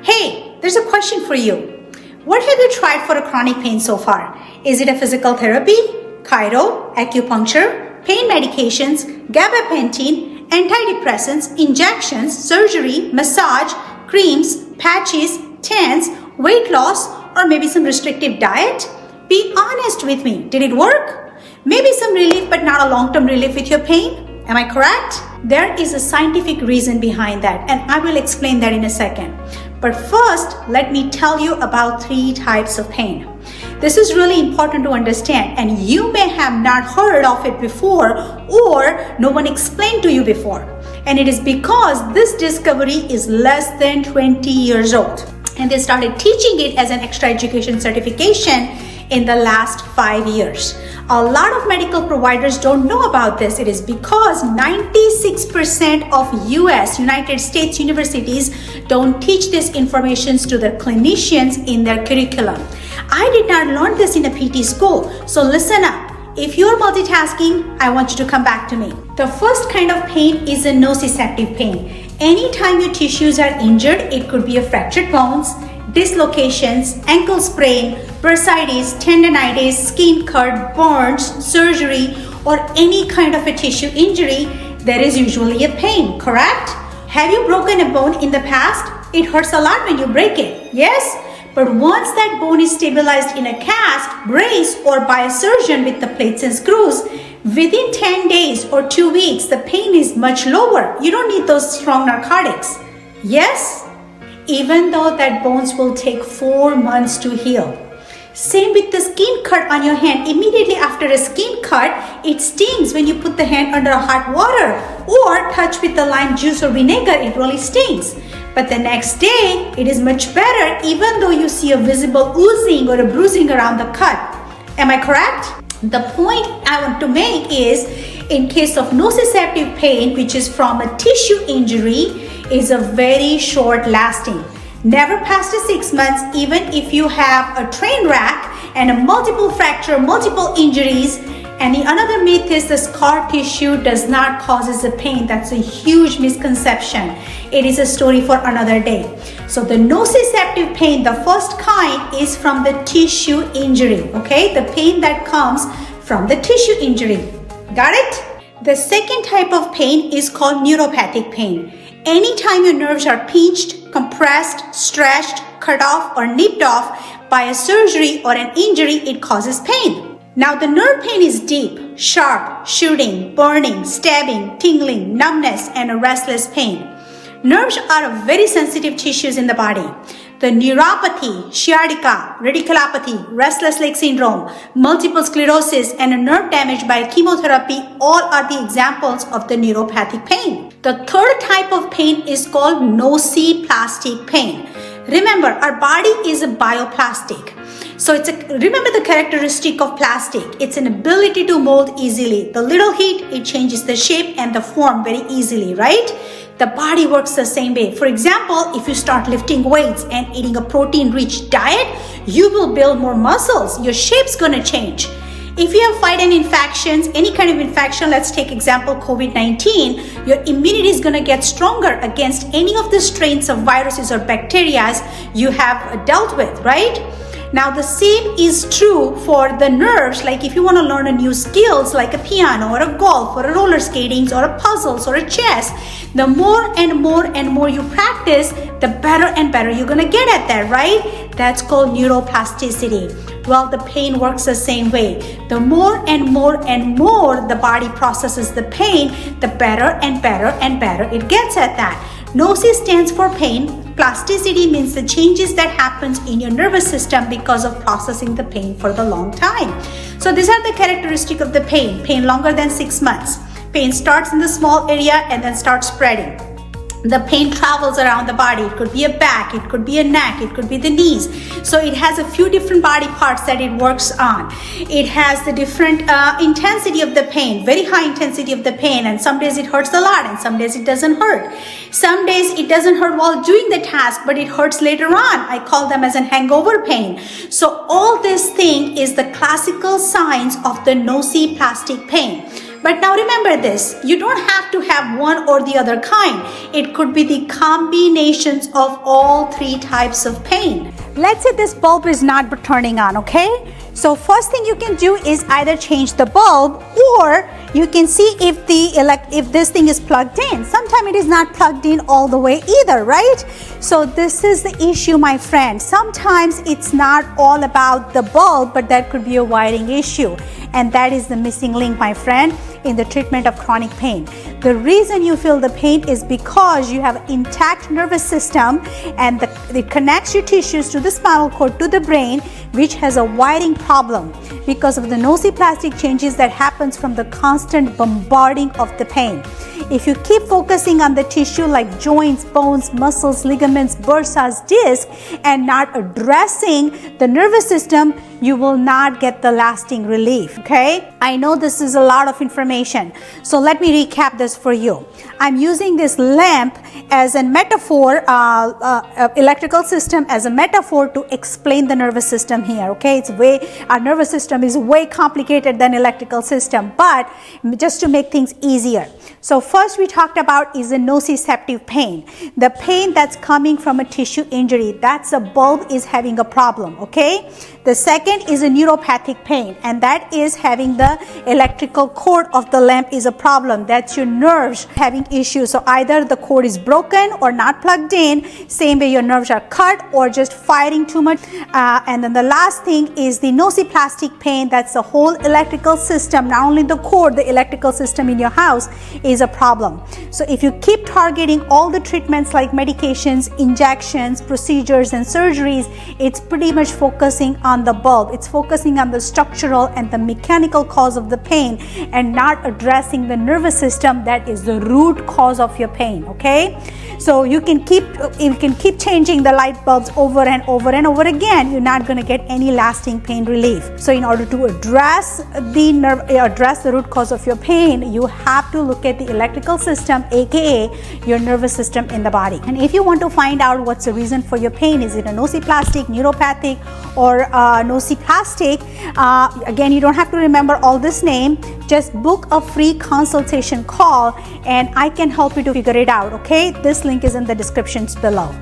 Hey, there's a question for you. What have you tried for a chronic pain so far? Is it a physical therapy, chiro, acupuncture, pain medications, gabapentin, antidepressants, injections, surgery, massage, creams, patches, tents, weight loss, or maybe some restrictive diet? Be honest with me. Did it work? Maybe some relief, but not a long-term relief with your pain? Am I correct? There is a scientific reason behind that, and I will explain that in a second. But first, let me tell you about 3 types of pain. This is really important to understand, and you may have not heard of it before, or no one explained to you before. And it is because this discovery is less than 20 years old. And they started teaching it as an extra education certification in the last 5 years. A lot of medical providers don't know about this. It is because 96% of United States universities don't teach this information to their clinicians in their curriculum. I did not learn this in a PT school, so listen up. If you're multitasking, I want you to come back to me. The first kind of pain is a nociceptive pain. Anytime your tissues are injured, it could be a fractured bones, dislocations, ankle sprain, bursitis, tendonitis, skin cut, burns, surgery, or any kind of a tissue injury, there is usually a pain, correct? Have you broken a bone in the past? It hurts a lot when you break it, yes? But once that bone is stabilized in a cast, brace, or by a surgeon with the plates and screws, within 10 days or 2 weeks, the pain is much lower. You don't need those strong narcotics. Yes? Even though that bones will take 4 months to heal. Same with the skin cut on your hand. Immediately after a skin cut, it stings when you put the hand under hot water or touch with the lime juice or vinegar. It really stings. But the next day, it is much better even though you see a visible oozing or a bruising around the cut. Am I correct? The point I want to make is, in case of nociceptive pain, which is from a tissue injury, is a very short lasting. Never past 6 months, even if you have a train wreck and a multiple fracture, multiple injuries. And the another myth is the scar tissue does not causes a pain. That's a huge misconception. It is a story for another day. So the nociceptive pain, the first kind, is from the tissue injury, okay? The pain that comes from the tissue injury. Got it? The second type of pain is called neuropathic pain. Anytime your nerves are pinched, compressed, stretched, cut off, or nipped off by a surgery or an injury, it causes pain. Now, the nerve pain is deep, sharp, shooting, burning, stabbing, tingling, numbness, and a restless pain. Nerves are very sensitive tissues in the body. The neuropathy, sciatica, radiculopathy, restless leg syndrome, multiple sclerosis, and a nerve damage by chemotherapy all are the examples of the neuropathic pain. The third type of pain is called nociplastic pain. Remember, our body is a bioplastic. So remember the characteristic of plastic. It's an ability to mold easily. The little heat, it changes the shape and the form very easily, right? The body works the same way. For example, if you start lifting weights and eating a protein-rich diet, you will build more muscles. Your shape's gonna change. If you have fight and infections, any kind of infection, let's take example COVID-19, your immunity is gonna get stronger against any of the strains of viruses or bacteria you have dealt with, right? Now, the same is true for the nerves. Like if you want to learn a new skills like a piano or a golf or a roller skating or a puzzles or a chess, the more and more you practice, the better and better you're going to get at that, right? That's called neuroplasticity. Well, the pain works the same way. The more and more the body processes the pain, the better and better it gets at that. Noci stands for pain. Plasticity means the changes that happens in your nervous system because of processing the pain for the long time. So these are the characteristics of the pain. Pain longer than 6 months. Pain starts in the small area and then starts spreading. The pain travels around the body. It could be a back, it could be a neck, it could be the knees. So it has a few different body parts that it works on. It has the different intensity of the pain, very high intensity of the pain, and some days it hurts a lot and some days it doesn't hurt. Some days it doesn't hurt while doing the task, but it hurts later on. I call them as a hangover pain. So all this thing is the classical signs of the nociplastic pain. But now remember this, you don't have to have one or the other kind. It could be the combinations of all three types of pain. Let's say this bulb is not turning on, okay? So first thing you can do is either change the bulb, or you can see if this thing is plugged in. Sometimes it is not plugged in all the way either, right? So this is the issue, my friend. Sometimes it's not all about the bulb, but that could be a wiring issue. And that is the missing link, my friend, in the treatment of chronic pain. The reason you feel the pain is because you have intact nervous system, and it connects your tissues to the spinal cord, to the brain, which has a wiring problem because of the nociplastic changes that happens from the constant bombarding of the pain. If you keep focusing on the tissue like joints, bones, muscles, ligaments, bursas, disc, and not addressing the nervous system, you will not get the lasting relief, okay? I know this is a lot of information, so let me recap this for you. I'm using this lamp as a metaphor, electrical system as a metaphor to explain the nervous system here, okay? Our nervous system is way complicated than electrical system, but just to make things easier. So first we talked about is a nociceptive pain, the pain that's coming from a tissue injury. That's a bulb is having a problem, okay? The second is a neuropathic pain, and that is having the electrical cord of the lamp is a problem. That's your nerves having issues. So either the cord is broken or not plugged in, same way your nerves are cut or just firing too much. And then the last thing is the nociplastic pain. That's the whole electrical system, not only the cord, the electrical system in your house is a problem. So if you keep targeting all the treatments like medications, injections, procedures, and surgeries, it's pretty much focusing on the bulb. It's focusing on the structural and the mechanical cause of the pain, and not addressing the nervous system that is the root cause of your pain, okay? So you can keep changing the light bulbs over and over and over again, you're not going to get any lasting pain relief. So in order to address the root cause of your pain, you have to look at the electrical system, aka your nervous system in the body. And if you want to find out what's the reason for your pain, is it a nociplastic, neuropathic, or nociplastic, again, you don't have to remember all this name. Just book a free consultation call and I can help you to figure it out, okay? This link is in the descriptions below.